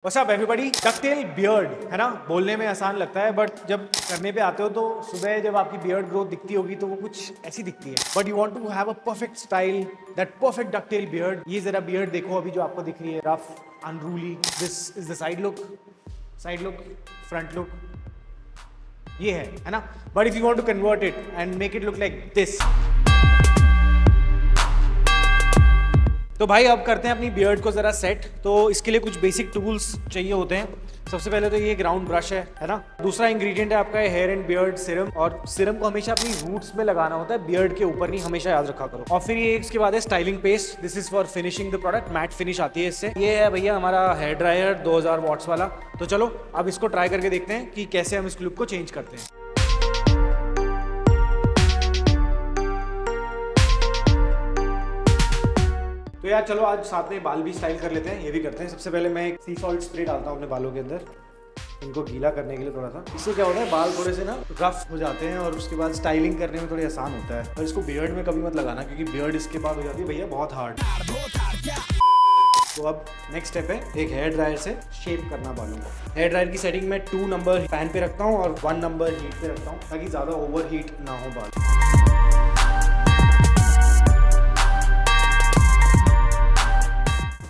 What's up everybody. डकटेल beard है ना, बोलने में आसान लगता है बट जब करने पे आते हो तो सुबह जब आपकी बियर्ड ग्रोथ दिखती होगी तो वो कुछ ऐसी दिखती है। But you want to have a perfect style, that perfect ducktail beard. ये जरा बियर्ड देखो अभी जो आपको दिख रही है, rough, unruly. This is the side look, front look, ये है ना। But if you want to convert it and make it look like this, तो भाई अब करते हैं अपनी बियर्ड को ज़रा सेट। तो इसके लिए कुछ बेसिक टूल्स चाहिए होते हैं। सबसे पहले तो ये ग्राउंड ब्रश है ना। दूसरा इंग्रेडिएंट है आपका हेयर एंड बियर्ड सीरम, और सीरम को हमेशा अपनी रूट्स में लगाना होता है, बियर्ड के ऊपर नहीं, हमेशा याद रखा करो। और फिर ये इसके बाद है styling paste. This is for finishing the product, matte finish आती है इससे। ये है भैया हमारा हेयर ड्रायर 2000 वॉट्स वाला। तो चलो अब इसको ट्राई करके देखते हैं कि कैसे हम इस लुक को चेंज करते हैं। तो यार चलो आज साथ में बाल भी स्टाइल कर लेते हैं, ये भी करते हैं। सबसे पहले मैं एक सी सॉल्ट स्प्रे डालता हूँ अपने बालों के अंदर, इनको गीला करने के लिए थोड़ा सा। इससे क्या होता है, बाल थोड़े से ना रफ हो जाते हैं और उसके बाद स्टाइलिंग करने में थोड़ी आसान होता है। और इसको बियर्ड में कभी मत लगाना क्योंकि बियर्ड इसके बाद हो जाती है भैया बहुत हार्ड। तो अब नेक्स्ट स्टेप है एक हेयर ड्रायर से शेप करना बालों को। हेयर ड्रायर की सेटिंग में 2 नंबर फैन पे रखता हूँ और 1 नंबर हीट पे रखता हूँ ताकि ज़्यादा ओवर हीट ना हो बाल।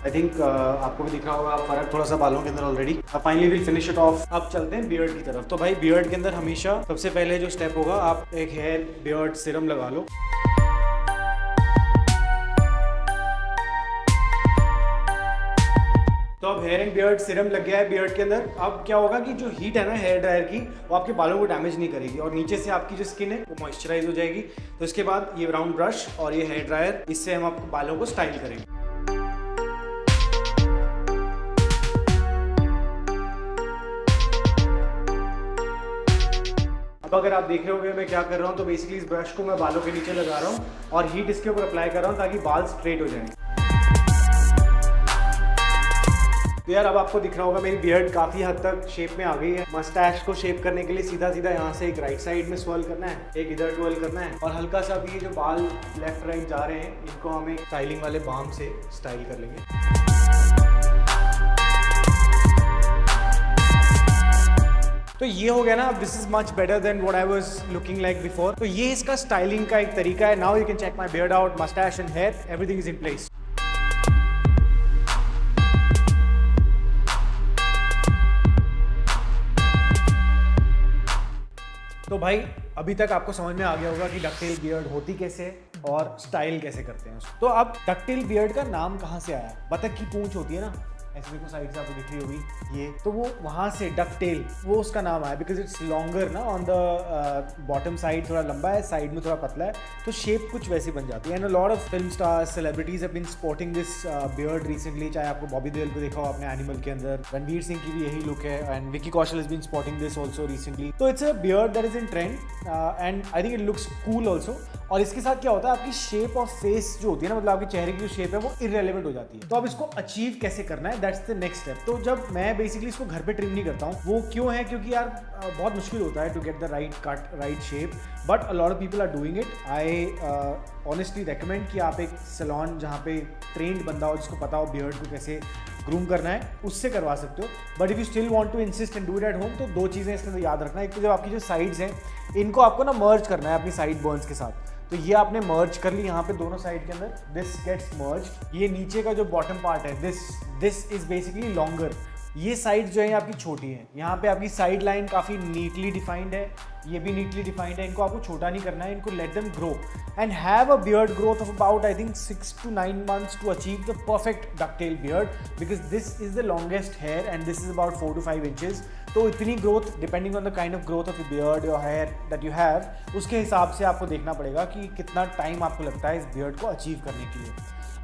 आई थिंक आपको भी दिख रहा होगा फर्क थोड़ा सा बालों के अंदर ऑलरेडी। अब finally will finish it of. अब चलते हैं बियर्ड की तरफ। तो भाई बियर्ड के अंदर हमेशा सबसे पहले जो स्टेप होगा, आप एक हेयर बियर्ड सीरम लगा लो। तो अब हेयर एंड बियर्ड सीरम लग गया है बियर्ड के अंदर। अब क्या होगा कि जो हीट है ना हेयर ड्रायर की, वो आपके बालों को डैमेज नहीं करेगी और नीचे से आपकी जो स्किन है वो मॉइस्चराइज हो जाएगी। तो इसके बाद ये राउंड ब्रश और ये हेयर ड्रायर, इससे हम आपको बालों को स्टाइल करेंगे। अब अगर आप देख रहे होंगे मैं क्या कर रहा हूँ, तो बेसिकली इस ब्रश को मैं बालों के नीचे लगा रहा हूँ और हीट इसके ऊपर अप्लाई कर रहा हूँ ताकि बाल स्ट्रेट हो जाएं। तो यार अब आपको दिख रहा होगा मेरी बियर्ड काफ़ी हद तक शेप में आ गई है। मस्टैश को शेप करने के लिए सीधा सीधा यहाँ से एक राइट साइड में स्वर्ल करना है, एक इधर ट्वर्ल करना है, और हल्का सा भी ये जो बाल लेफ्ट राइट जा रहे हैं इनको हम एक स्टाइलिंग वाले बाम से स्टाइल कर लेंगे। तो ये हो गया ना, this is much better than what I was looking like before. तो ये इसका स्टाइलिंग का एक तरीका है। Now you can check my beard out, mustache and hair, everything is in place. तो भाई अभी तक आपको समझ में आ गया होगा कि डकटेल बियर्ड होती कैसे है और स्टाइल कैसे करते हैं उसको। तो अब डकटेल बियर्ड का नाम कहाँ से आया? बतख की पूंछ होती है ना, ऐसे देखो साइड से आपको दिख रही होगी ये, तो वो वहाँ से डकटेल वो उसका नाम आया बिकॉज इट्स लॉन्गर ना, ऑन द बॉटम साइड थोड़ा लंबा है, साइड में थोड़ा पतला है, तो शेप कुछ वैसी बन जाती है। And a lot of film stars, celebrities have been spotting this beard recently. चाहे आपको बॉबी देओल को देखा हो आपने एनिमल के अंदर, रणवीर सिंह की भी यही लुक है, and Vicky Kaushal has been spotting this also recently. तो it's a beard that is in trend and I think it looks cool also. और इसके साथ क्या होता है, आपकी शेप ऑफ फेस जो होती है ना, मतलब आपके चेहरे की जो शेप है वो इररेलेवेंट हो जाती है। तो अब इसको अचीव कैसे करना है, दैट्स द नेक्स्ट स्टेप। तो जब मैं बेसिकली इसको घर पे ट्रिम नहीं करता हूँ, वो क्यों है, क्योंकि यार बहुत मुश्किल होता है to get the right cut, right shape, but a lot of people are doing it. I honestly recommend कि आप एक सैलून जहाँ पे ट्रेंड बंदा हो, जिसको पता हो बियर्ड को कैसे ग्रूम करना है, उससे करवा सकते हो। But if you still want to insist and do it at home, तो 2 चीज़ें इसके अंदर याद रखना है। एक तो जब आपकी जो साइड्स हैं इनको आपको ना मर्ज करना है अपनी साइड बर्न्स के साथ। तो ये आपने मर्ज कर ली यहाँ पे दोनों साइड के अंदर, दिस गेट्स मर्ज। ये नीचे का जो बॉटम पार्ट है, दिस इज बेसिकली लॉन्गर। ये साइड जो है आपकी छोटी है। यहाँ पे आपकी साइड लाइन काफ़ी नीटली डिफाइंड है, ये भी नीटली डिफाइंड है। इनको आपको छोटा नहीं करना है, इनको let them grow and have a beard growth of about I think 6 to 9 months to achieve the perfect ducktail beard, because this is the longest hair and this is about 4 to 5 inches। तो इतनी ग्रोथ, depending on the kind of growth of the beard your hair that you have, उसके हिसाब से आपको देखना पड़ेगा कि कितना टाइम आपको लगता है इस बियर्ड को अचीव करने के लिए।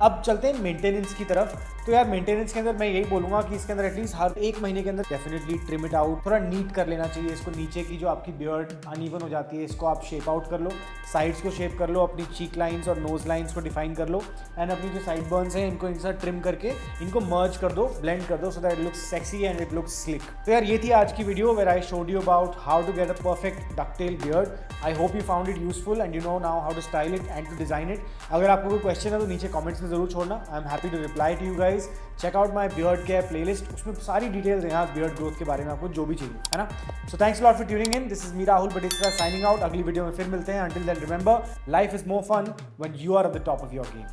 अब चलते हैं मेंटेनेंस की तरफ। तो यार मेंटेनेंस के अंदर मैं यही बोलूँगा कि इसके अंदर एटलीस्ट हर 1 महीने के अंदर डेफिनेटली ट्रिम इट आउट, थोड़ा नीट कर लेना चाहिए इसको। नीचे की जो आपकी बियर्ड अनइवन हो जाती है, इसको आप शेप आउट कर लो, साइड्स को शेप कर लो, अपनी चीक लाइंस और नोज लाइंस को डिफाइन कर लो, एंड अपनी जो साइड बर्न्स हैं इनको इनसे ट्रिम करके इनको मर्ज कर दो, ब्लेंड कर दो, so that it looks sexy and it looks slick. तो यार ये थी आज की video where I showed you about how to get a perfect ducktail beard. I hope you found it useful and you know now how to style it and to design it. अगर आपको कोई question है तो नीचे comments में में जरूर छोड़ना. I am happy to reply to you guys. Check out my beard care playlist, उसमें सारी डिटेल्स हैं यार बियर्ड ग्रोथ के बारे में, आपको जो भी चाहिए, है ना. So thanks lot for tuning in. This is me Rahul Batesara signing out. अगली वीडियो में फिर मिलते हैं. Until then remember, life is more fun when you are at the top of your game.